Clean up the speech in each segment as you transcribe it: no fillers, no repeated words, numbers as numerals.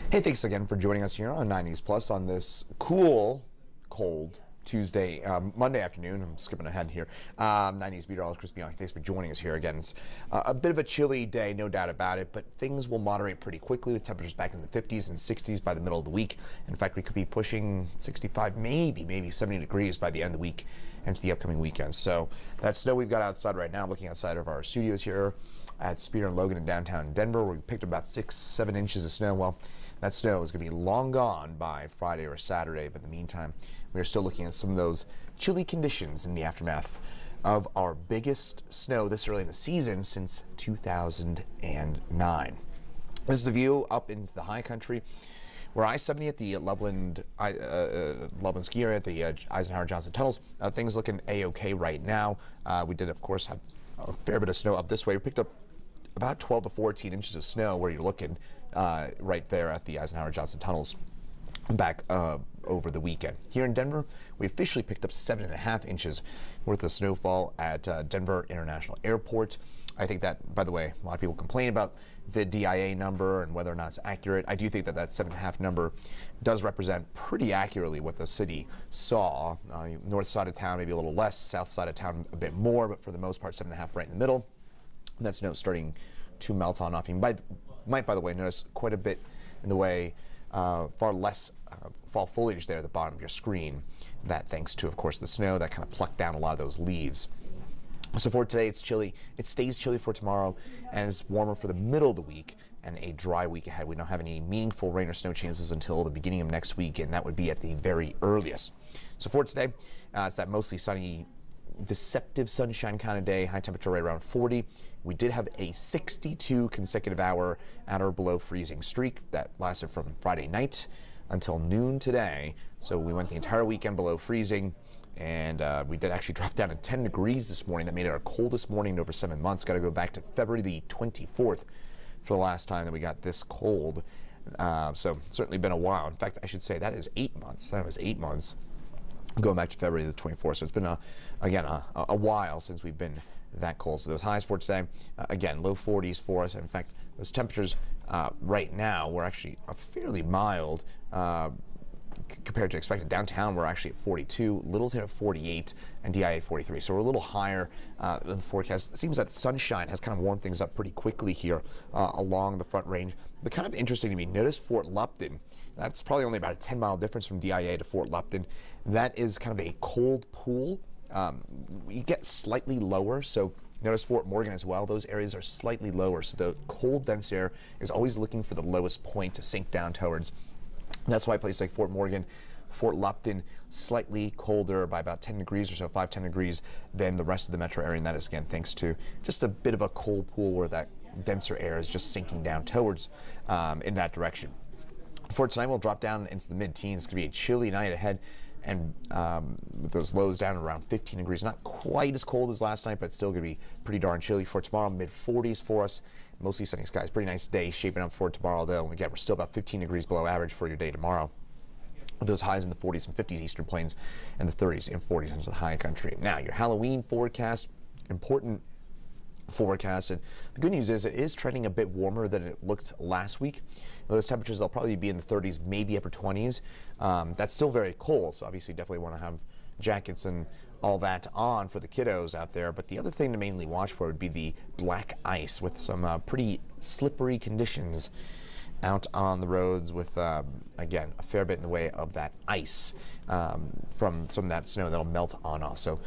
Hey, thanks again for joining us here on 90s Plus on this cool, cold Tuesday, Monday afternoon. I'm skipping ahead here. 90s Meteorologist Chris Bianchi, thanks for joining us here again. It's a bit of a chilly day, no doubt about it, but things will moderate pretty quickly with temperatures back in the 50s and 60s by the middle of the week. In fact, we could be pushing 65, maybe 70 degrees by the end of the week into the upcoming weekend. So that snow we've got outside right now, looking outside of our studios here at Speeder and Logan in downtown Denver, where we picked up about 6-7 inches of snow. Well, that snow is going to be long gone by Friday or Saturday, but in the meantime, we are still looking at some of those chilly conditions in the aftermath of our biggest snow this early in the season since 2009. This is the view up into the high country. We're I-70 at the Loveland ski area at the Eisenhower Johnson tunnels. Things looking A-OK right now. We did, of course, have a fair bit of snow up this way. We picked up about 12 to 14 inches of snow where you're looking right there at the Eisenhower Johnson tunnels back over the weekend. Here in Denver, we officially picked up 7.5 inches worth of snowfall at Denver International Airport. I think that, by the way, a lot of people complain about the DIA number and whether or not it's accurate. I do think that that 7.5 number does represent pretty accurately what the city saw. North side of town, maybe a little less, south side of town a bit more, but for the most part, 7.5 right in the middle. And that snow starting to melt on off. You might, by the way, notice quite a bit in the way far less fall foliage there at the bottom of your screen. That thanks to, of course, the snow that kind of plucked down a lot of those leaves. So for today, it's chilly. It stays chilly for tomorrow, and it's warmer for the middle of the week and a dry week ahead. We don't have any meaningful rain or snow chances until the beginning of next week, and that would be at the very earliest. So for today, it's that mostly sunny, deceptive sunshine kind of day, high temperature right around 40. We did have a 62 consecutive hour at or below freezing streak that lasted from Friday night until noon today. So we went the entire weekend below freezing, and we did actually drop down to 10 degrees this morning. That made it our coldest morning in over 7 months. Got to go back to February the 24th for the last time that we got this cold. So certainly been a while. In fact, I should say that is 8 months. That was 8 months. Going back to February the 24th. So it's been, again, a while since we've been that cold. So those highs for today, again, low 40s for us. In fact, those temperatures right now were actually fairly mild compared to expected. Downtown, we're actually at 42, Littleton at 48, and DIA 43. So we're a little higher than the forecast. It seems that sunshine has kind of warmed things up pretty quickly here along the front range. But kind of interesting to me, notice Fort Lupton. That's probably only about a 10-mile difference from DIA to Fort Lupton. That is kind of a cold pool. We get slightly lower, so notice Fort Morgan as well. Those areas are slightly lower, so the cold, dense air is always looking for the lowest point to sink down towards. That's why places like Fort Morgan, Fort Lupton, slightly colder by about 10 degrees or so, 5-10 degrees than the rest of the metro area. And that is, again, thanks to just a bit of a cold pool where that denser air is just sinking down towards in that direction. For tonight, we'll drop down into the mid-teens. It's going to be a chilly night ahead, and with those lows down around 15 degrees. Not quite as cold as last night, but still going to be pretty darn chilly. For tomorrow, mid-40s for us. Mostly sunny skies. Pretty nice day shaping up for tomorrow, though. Again, we're still about 15 degrees below average for your day tomorrow, with those highs in the 40s and 50s eastern plains and the 30s and 40s into the high country. Now, your Halloween forecast, important forecast, and the good news is it is trending a bit warmer than it looked last week. Those temperatures, they'll probably be in the 30s, maybe upper 20s. That's still very cold, so obviously definitely want to have jackets and all that on for the kiddos out there. But the other thing to mainly watch for would be the black ice, with some pretty slippery conditions out on the roads, with again, a fair bit in the way of that ice from some of that snow that'll melt on off. So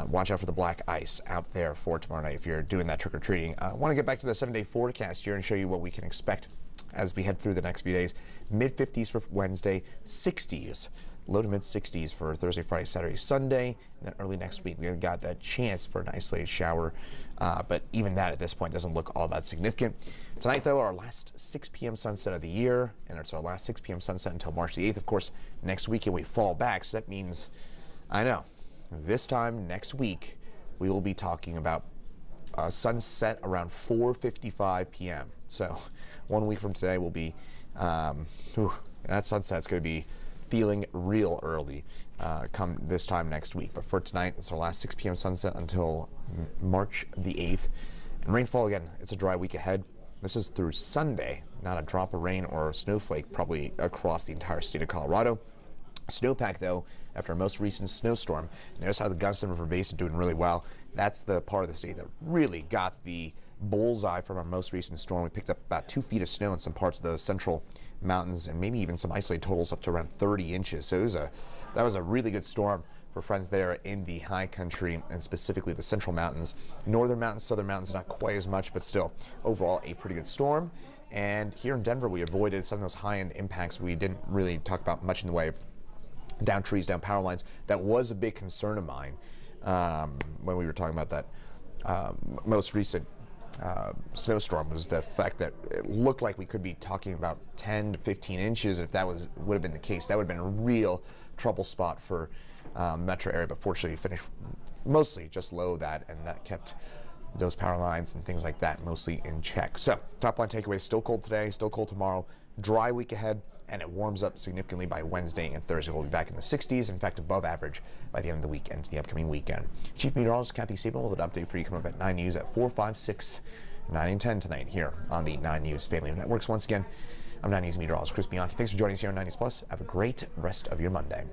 watch out for the black ice out there for tomorrow night if you're doing that trick-or-treating. I want to get back to the 7-day forecast here and show you what we can expect as we head through the next few days. Mid-50s for Wednesday, 60s. Low to mid-60s for Thursday, Friday, Saturday, Sunday, and then early next week we've got that chance for an isolated shower, but even that at this point doesn't look all that significant. Tonight, though, our last 6 p.m. sunset of the year, and it's our last 6 p.m. sunset until March the 8th. Of course, next weekend we fall back, so that means, I know, this time next week we will be talking about sunset around 4:55 p.m. So 1 week from today will be, that sunset's going to be feeling real early come this time next week. But for tonight, it's our last 6 p.m. sunset until March the 8th. And rainfall, again, it's a dry week ahead. This is through Sunday. Not a drop of rain or a snowflake probably across the entire state of Colorado. Snowpack, though, after our most recent snowstorm. Notice how the Gunnison River Basin doing really well. That's the part of the state that really got the bullseye from our most recent storm. We picked up about 2 feet of snow in some parts of the central mountains, and maybe even some isolated totals up to around 30 inches. So that was a really good storm for friends there in the high country, and specifically the central mountains. Northern mountains, southern mountains, not quite as much, but still, overall, a pretty good storm. And here in Denver, we avoided some of those high-end impacts. We didn't really talk about much in the way of down trees, down power lines. That was a big concern of mine when we were talking about that most recent snowstorm, was the fact that it looked like we could be talking about 10 to 15 inches. If that would have been the case, that would have been a real trouble spot for metro area. But fortunately, we finished mostly just low that, and that kept those power lines and things like that mostly in check. So top line takeaways: still cold today, still cold tomorrow, dry week ahead, and it warms up significantly by Wednesday and Thursday. We'll be back in the 60s, in fact above average by the end of the week and the upcoming weekend. Chief Meteorologist Kathy Sabin with an update for you coming up at 9 News at 4, 5, 6, 9, and 10 tonight here on the 9 News Family of Networks. Once again, I'm 9 News Meteorologist Chris Bianchi. Thanks for joining us here on 9 News Plus. Have a great rest of your Monday.